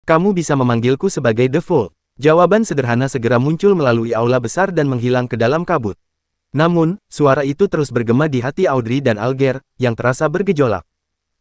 Kamu bisa memanggilku sebagai The Fool. Jawaban sederhana segera muncul melalui aula besar dan menghilang ke dalam kabut. Namun, suara itu terus bergema di hati Audrey dan Alger, yang terasa bergejolak.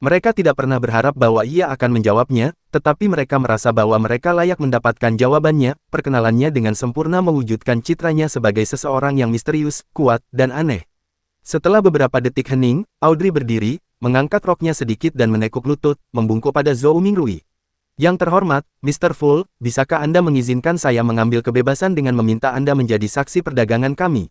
Mereka tidak pernah berharap bahwa ia akan menjawabnya, tetapi mereka merasa bahwa mereka layak mendapatkan jawabannya. Perkenalannya dengan sempurna mewujudkan citranya sebagai seseorang yang misterius, kuat, dan aneh. Setelah beberapa detik hening, Audrey berdiri, mengangkat roknya sedikit dan menekuk lutut, membungkuk pada Zhou Mingrui. Yang terhormat, Mr. Fool, bisakah Anda mengizinkan saya mengambil kebebasan dengan meminta Anda menjadi saksi perdagangan kami?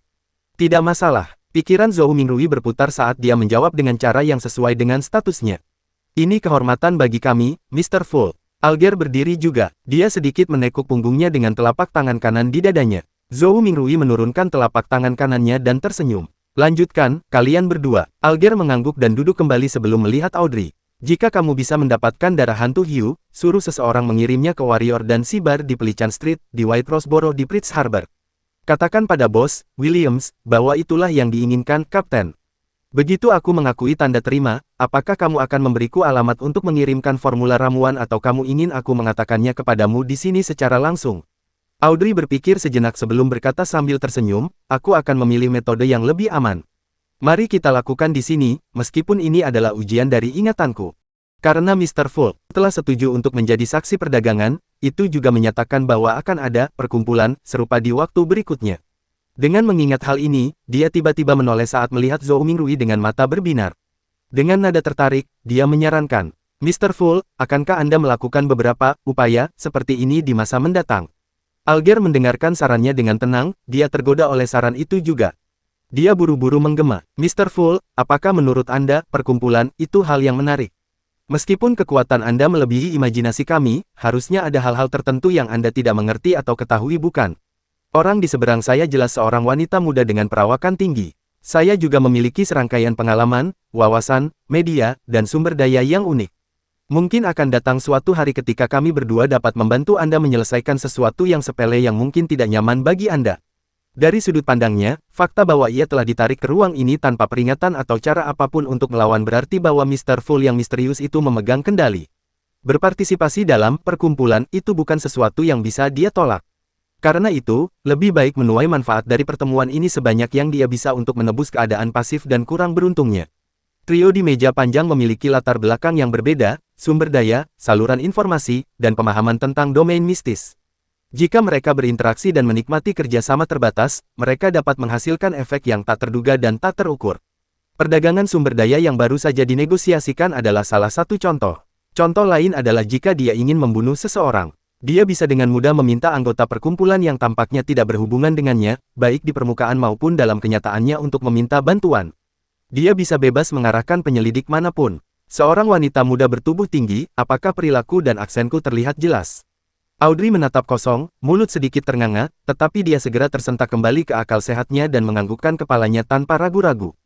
Tidak masalah. Pikiran Zhou Mingrui berputar saat dia menjawab dengan cara yang sesuai dengan statusnya. Ini kehormatan bagi kami, Mr. Fool. Alger berdiri juga. Dia sedikit menekuk punggungnya dengan telapak tangan kanan di dadanya. Zhou Mingrui menurunkan telapak tangan kanannya dan tersenyum. Lanjutkan, kalian berdua. Alger mengangguk dan duduk kembali sebelum melihat Audrey. Jika kamu bisa mendapatkan darah hantu hiu, suruh seseorang mengirimnya ke Warrior dan Sibar di Pelichan Street, di White Rose Borough di Prince Harbor. Katakan pada bos, Williams, bahwa itulah yang diinginkan, Kapten. Begitu aku mengakui tanda terima, apakah kamu akan memberiku alamat untuk mengirimkan formular ramuan atau kamu ingin aku mengatakannya kepadamu di sini secara langsung? Audrey berpikir sejenak sebelum berkata sambil tersenyum, aku akan memilih metode yang lebih aman. Mari kita lakukan di sini, meskipun ini adalah ujian dari ingatanku. Karena Mr. Fool telah setuju untuk menjadi saksi perdagangan, itu juga menyatakan bahwa akan ada perkumpulan serupa di waktu berikutnya. Dengan mengingat hal ini, dia tiba-tiba menoleh saat melihat Zhou Mingrui dengan mata berbinar. Dengan nada tertarik, dia menyarankan, Mr. Fool, akankah Anda melakukan beberapa upaya seperti ini di masa mendatang? Alger mendengarkan sarannya dengan tenang, dia tergoda oleh saran itu juga. Dia buru-buru menggema. Mr. Fool, apakah menurut Anda, perkumpulan, itu hal yang menarik? Meskipun kekuatan Anda melebihi imajinasi kami, harusnya ada hal-hal tertentu yang Anda tidak mengerti atau ketahui bukan? Orang di seberang saya jelas seorang wanita muda dengan perawakan tinggi. Saya juga memiliki serangkaian pengalaman, wawasan, media, dan sumber daya yang unik. Mungkin akan datang suatu hari ketika kami berdua dapat membantu Anda menyelesaikan sesuatu yang sepele yang mungkin tidak nyaman bagi Anda. Dari sudut pandangnya, fakta bahwa ia telah ditarik ke ruang ini tanpa peringatan atau cara apapun untuk melawan berarti bahwa Mr. Fool yang misterius itu memegang kendali. Berpartisipasi dalam perkumpulan itu bukan sesuatu yang bisa dia tolak. Karena itu, lebih baik menuai manfaat dari pertemuan ini sebanyak yang dia bisa untuk menebus keadaan pasif dan kurang beruntungnya. Trio di meja panjang memiliki latar belakang yang berbeda, sumber daya, saluran informasi, dan pemahaman tentang domain mistis. Jika mereka berinteraksi dan menikmati kerjasama terbatas, mereka dapat menghasilkan efek yang tak terduga dan tak terukur. Perdagangan sumber daya yang baru saja dinegosiasikan adalah salah satu contoh. Contoh lain adalah jika dia ingin membunuh seseorang. Dia bisa dengan mudah meminta anggota perkumpulan yang tampaknya tidak berhubungan dengannya, baik di permukaan maupun dalam kenyataannya untuk meminta bantuan. Dia bisa bebas mengarahkan penyelidik manapun. Seorang wanita muda bertubuh tinggi, apakah perilaku dan aksenku terlihat jelas? Audrey menatap kosong, mulut sedikit ternganga, tetapi dia segera tersentak kembali ke akal sehatnya dan menganggukkan kepalanya tanpa ragu-ragu.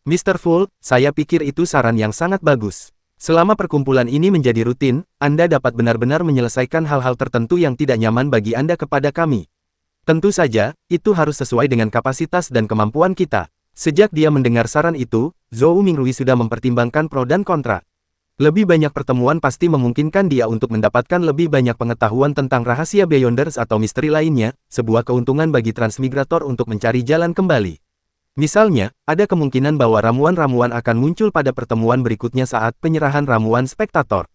Mr. Fool, saya pikir itu saran yang sangat bagus. Selama perkumpulan ini menjadi rutin, Anda dapat benar-benar menyelesaikan hal-hal tertentu yang tidak nyaman bagi Anda kepada kami. Tentu saja, itu harus sesuai dengan kapasitas dan kemampuan kita. Sejak dia mendengar saran itu, Zhou Mingrui sudah mempertimbangkan pro dan kontra. Lebih banyak pertemuan pasti memungkinkan dia untuk mendapatkan lebih banyak pengetahuan tentang rahasia Beyonders atau misteri lainnya, sebuah keuntungan bagi transmigrator untuk mencari jalan kembali. Misalnya, ada kemungkinan bahwa ramuan-ramuan akan muncul pada pertemuan berikutnya saat penyerahan ramuan spektator.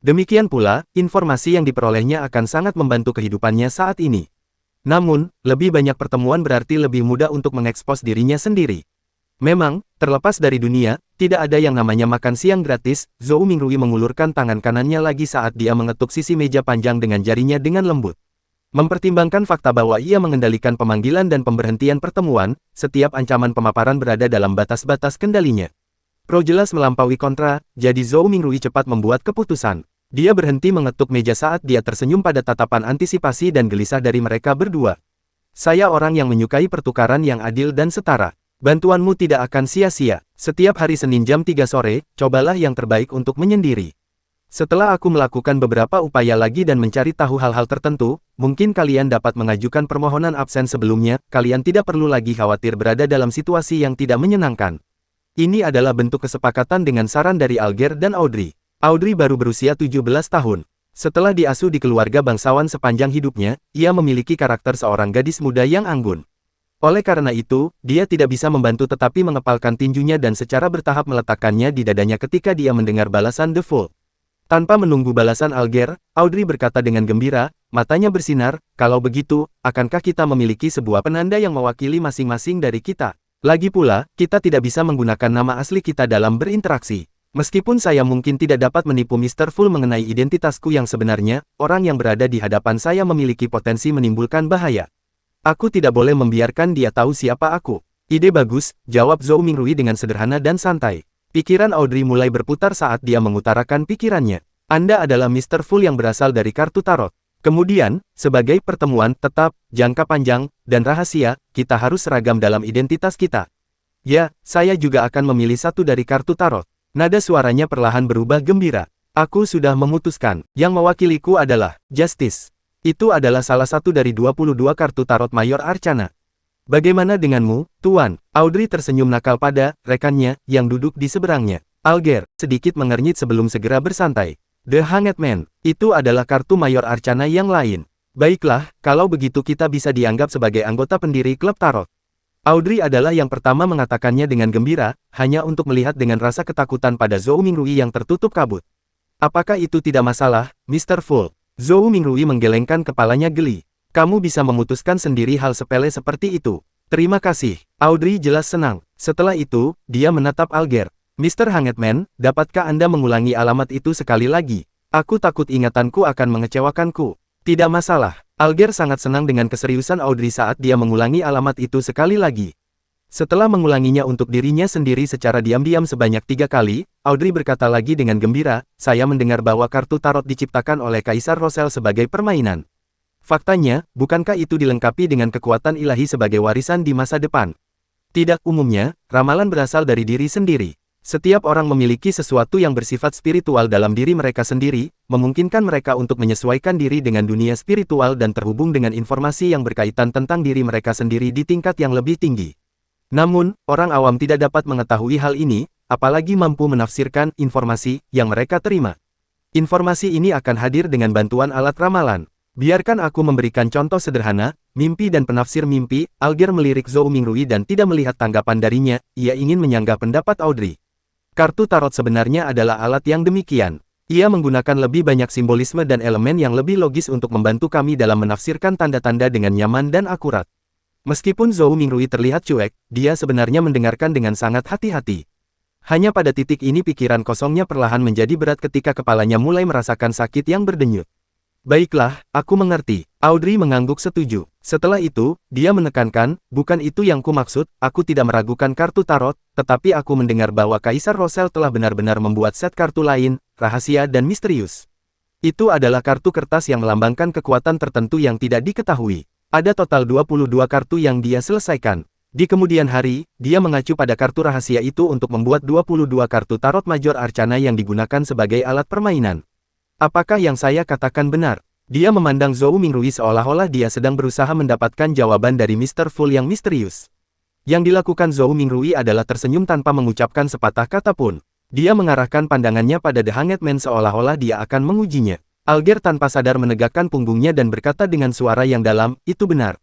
Demikian pula, informasi yang diperolehnya akan sangat membantu kehidupannya saat ini. Namun, lebih banyak pertemuan berarti lebih mudah untuk mengekspos dirinya sendiri. Memang, terlepas dari dunia, tidak ada yang namanya makan siang gratis. Zhou Mingrui mengulurkan tangan kanannya lagi saat dia mengetuk sisi meja panjang dengan jarinya dengan lembut. Mempertimbangkan fakta bahwa ia mengendalikan pemanggilan dan pemberhentian pertemuan, setiap ancaman pemaparan berada dalam batas-batas kendalinya. Pro jelas melampaui kontra, jadi Zhou Mingrui cepat membuat keputusan. Dia berhenti mengetuk meja saat dia tersenyum pada tatapan antisipasi dan gelisah dari mereka berdua. Saya orang yang menyukai pertukaran yang adil dan setara. Bantuanmu tidak akan sia-sia. Setiap hari Senin jam 3 sore, cobalah yang terbaik untuk menyendiri. Setelah aku melakukan beberapa upaya lagi dan mencari tahu hal-hal tertentu, mungkin kalian dapat mengajukan permohonan absen sebelumnya. Kalian tidak perlu lagi khawatir berada dalam situasi yang tidak menyenangkan. Ini adalah bentuk kesepakatan dengan saran dari Alger dan Audrey. Audrey baru berusia 17 tahun. Setelah diasuh di keluarga bangsawan sepanjang hidupnya, ia memiliki karakter seorang gadis muda yang anggun. Oleh karena itu, dia tidak bisa membantu tetapi mengepalkan tinjunya dan secara bertahap meletakkannya di dadanya ketika dia mendengar balasan The Fool. Tanpa menunggu balasan Alger, Audrey berkata dengan gembira, matanya bersinar, kalau begitu, akankah kita memiliki sebuah penanda yang mewakili masing-masing dari kita? Lagi pula, kita tidak bisa menggunakan nama asli kita dalam berinteraksi. Meskipun saya mungkin tidak dapat menipu Mr. Fool mengenai identitasku yang sebenarnya, orang yang berada di hadapan saya memiliki potensi menimbulkan bahaya. Aku tidak boleh membiarkan dia tahu siapa aku. Ide bagus, jawab Zhou Mingrui dengan sederhana dan santai. Pikiran Audrey mulai berputar saat dia mengutarakan pikirannya. Anda adalah Mr. Fool yang berasal dari kartu tarot. Kemudian, sebagai pertemuan tetap, jangka panjang, dan rahasia, kita harus seragam dalam identitas kita. Ya, saya juga akan memilih satu dari kartu tarot. Nada suaranya perlahan berubah gembira. Aku sudah memutuskan, yang mewakiliku adalah Justice. Itu adalah salah satu dari 22 kartu tarot Mayor Arcana. Bagaimana denganmu, Tuan? Audrey tersenyum nakal pada rekannya yang duduk di seberangnya. Alger, sedikit mengernyit sebelum segera bersantai. The Hanged Man, itu adalah kartu Mayor Arcana yang lain. Baiklah, kalau begitu kita bisa dianggap sebagai anggota pendiri klub tarot. Audrey adalah yang pertama mengatakannya dengan gembira, hanya untuk melihat dengan rasa ketakutan pada Zhou Mingrui yang tertutup kabut. Apakah itu tidak masalah, Mr. Fool? Zhou Mingrui menggelengkan kepalanya geli. Kamu bisa memutuskan sendiri hal sepele seperti itu. Terima kasih. Audrey jelas senang. Setelah itu, dia menatap Alger. Mr. Hanged Man, dapatkah Anda mengulangi alamat itu sekali lagi? Aku takut ingatanku akan mengecewakanku. Tidak masalah. Alger sangat senang dengan keseriusan Audrey saat dia mengulangi alamat itu sekali lagi. Setelah mengulanginya untuk dirinya sendiri secara diam-diam sebanyak 3 kali, Audrey berkata lagi dengan gembira, saya mendengar bahwa kartu tarot diciptakan oleh Kaisar Rosel sebagai permainan. Faktanya, bukankah itu dilengkapi dengan kekuatan ilahi sebagai warisan di masa depan? Tidak, umumnya, ramalan berasal dari diri sendiri. Setiap orang memiliki sesuatu yang bersifat spiritual dalam diri mereka sendiri, memungkinkan mereka untuk menyesuaikan diri dengan dunia spiritual dan terhubung dengan informasi yang berkaitan tentang diri mereka sendiri di tingkat yang lebih tinggi. Namun, orang awam tidak dapat mengetahui hal ini, apalagi mampu menafsirkan informasi yang mereka terima. Informasi ini akan hadir dengan bantuan alat ramalan. Biarkan aku memberikan contoh sederhana, mimpi dan penafsir mimpi. Alger melirik Zhou Mingrui dan tidak melihat tanggapan darinya, ia ingin menyanggah pendapat Audrey. Kartu tarot sebenarnya adalah alat yang demikian. Ia menggunakan lebih banyak simbolisme dan elemen yang lebih logis untuk membantu kami dalam menafsirkan tanda-tanda dengan nyaman dan akurat. Meskipun Zhou Mingrui terlihat cuek, dia sebenarnya mendengarkan dengan sangat hati-hati. Hanya pada titik ini pikiran kosongnya perlahan menjadi berat ketika kepalanya mulai merasakan sakit yang berdenyut. Baiklah, aku mengerti. Audrey mengangguk setuju. Setelah itu, dia menekankan, bukan itu yang kumaksud, aku tidak meragukan kartu tarot, tetapi aku mendengar bahwa Kaisar Rosel telah benar-benar membuat set kartu lain, rahasia dan misterius. Itu adalah kartu kertas yang melambangkan kekuatan tertentu yang tidak diketahui. Ada total 22 kartu yang dia selesaikan. Di kemudian hari, dia mengacu pada kartu rahasia itu untuk membuat 22 kartu tarot Major Arcana yang digunakan sebagai alat permainan. Apakah yang saya katakan benar? Dia memandang Zhou Mingrui seolah-olah dia sedang berusaha mendapatkan jawaban dari Mr. Fool yang misterius. Yang dilakukan Zhou Mingrui adalah tersenyum tanpa mengucapkan sepatah kata pun. Dia mengarahkan pandangannya pada The Hanged Man seolah-olah dia akan mengujinya. Alger tanpa sadar menegakkan punggungnya dan berkata dengan suara yang dalam, itu benar.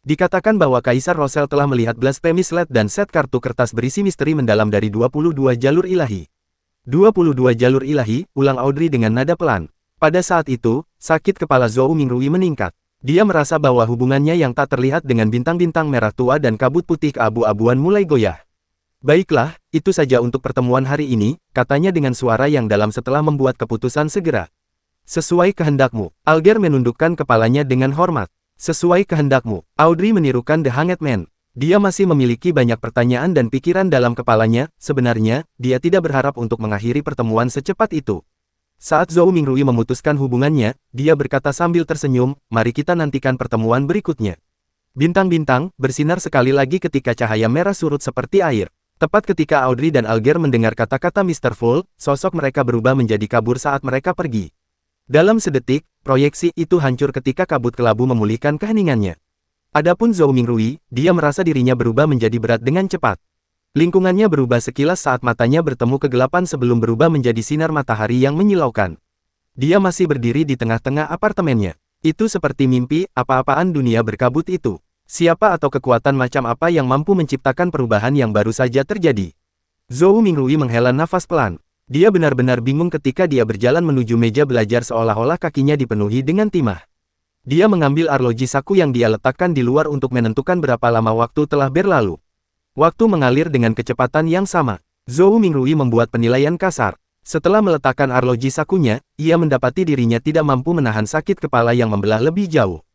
Dikatakan bahwa Kaisar Rosel telah melihat Blasphemy Slate dan set kartu kertas berisi misteri mendalam dari 22 jalur ilahi. 22 jalur ilahi, ulang Audrey dengan nada pelan. Pada saat itu, sakit kepala Zhou Mingrui meningkat. Dia merasa bahwa hubungannya yang tak terlihat dengan bintang-bintang merah tua dan kabut putih keabu-abuan mulai goyah. Baiklah, itu saja untuk pertemuan hari ini, katanya dengan suara yang dalam setelah membuat keputusan segera. Sesuai kehendakmu. Alger menundukkan kepalanya dengan hormat. Sesuai kehendakmu. Audrey menirukan The Hanged Man. Dia masih memiliki banyak pertanyaan dan pikiran dalam kepalanya, sebenarnya, dia tidak berharap untuk mengakhiri pertemuan secepat itu. Saat Zhou Mingrui memutuskan hubungannya, dia berkata sambil tersenyum, mari kita nantikan pertemuan berikutnya. Bintang-bintang, bersinar sekali lagi ketika cahaya merah surut seperti air. Tepat ketika Audrey dan Alger mendengar kata-kata Mr. Fool, sosok mereka berubah menjadi kabur saat mereka pergi. Dalam sedetik, proyeksi itu hancur ketika kabut kelabu memulihkan keheningannya. Adapun Zhou Mingrui, dia merasa dirinya berubah menjadi berat dengan cepat. Lingkungannya berubah sekilas saat matanya bertemu kegelapan sebelum berubah menjadi sinar matahari yang menyilaukan. Dia masih berdiri di tengah-tengah apartemennya. Itu seperti mimpi, apa-apaan dunia berkabut itu. Siapa atau kekuatan macam apa yang mampu menciptakan perubahan yang baru saja terjadi? Zhou Mingrui menghela nafas pelan. Dia benar-benar bingung ketika dia berjalan menuju meja belajar seolah-olah kakinya dipenuhi dengan timah. Dia mengambil arloji saku yang dia letakkan di luar untuk menentukan berapa lama waktu telah berlalu. Waktu mengalir dengan kecepatan yang sama. Zhou Mingrui membuat penilaian kasar. Setelah meletakkan arloji sakunya, ia mendapati dirinya tidak mampu menahan sakit kepala yang membelah lebih jauh.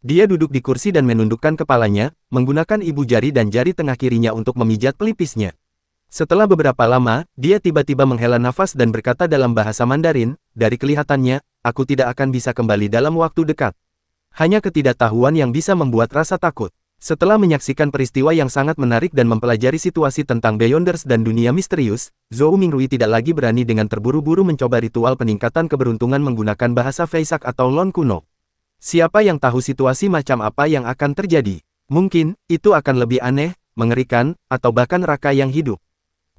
Dia duduk di kursi dan menundukkan kepalanya, menggunakan ibu jari dan jari tengah kirinya untuk memijat pelipisnya. Setelah beberapa lama, dia tiba-tiba menghela nafas dan berkata dalam bahasa Mandarin, dari kelihatannya, aku tidak akan bisa kembali dalam waktu dekat. Hanya ketidaktahuan yang bisa membuat rasa takut. Setelah menyaksikan peristiwa yang sangat menarik dan mempelajari situasi tentang Beyonders dan dunia misterius, Zhou Mingrui tidak lagi berani dengan terburu-buru mencoba ritual peningkatan keberuntungan menggunakan bahasa Feisak atau Lon kuno. Siapa yang tahu situasi macam apa yang akan terjadi? Mungkin, itu akan lebih aneh, mengerikan, atau bahkan raka yang hidup.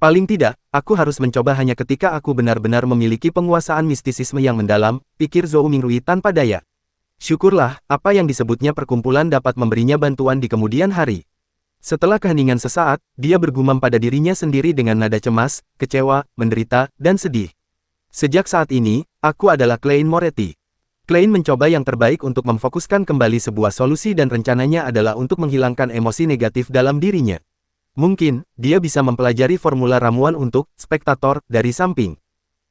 Paling tidak, aku harus mencoba hanya ketika aku benar-benar memiliki penguasaan mistisisme yang mendalam, pikir Zhou Mingrui tanpa daya. Syukurlah, apa yang disebutnya perkumpulan dapat memberinya bantuan di kemudian hari. Setelah keheningan sesaat, dia bergumam pada dirinya sendiri dengan nada cemas, kecewa, menderita, dan sedih. Sejak saat ini, aku adalah Klein Moretti. Klein mencoba yang terbaik untuk memfokuskan kembali sebuah solusi dan rencananya adalah untuk menghilangkan emosi negatif dalam dirinya. Mungkin, dia bisa mempelajari formula ramuan untuk spektator dari samping.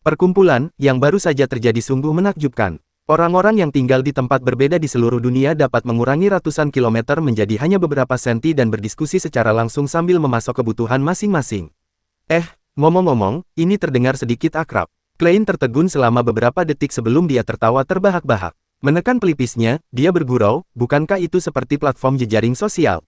Perkumpulan yang baru saja terjadi sungguh menakjubkan. Orang-orang yang tinggal di tempat berbeda di seluruh dunia dapat mengurangi ratusan kilometer menjadi hanya beberapa senti dan berdiskusi secara langsung sambil memasok kebutuhan masing-masing. Ngomong-ngomong, ini terdengar sedikit akrab. Klein tertegun selama beberapa detik sebelum dia tertawa terbahak-bahak. Menekan pelipisnya, dia bergurau, bukankah itu seperti platform jejaring sosial?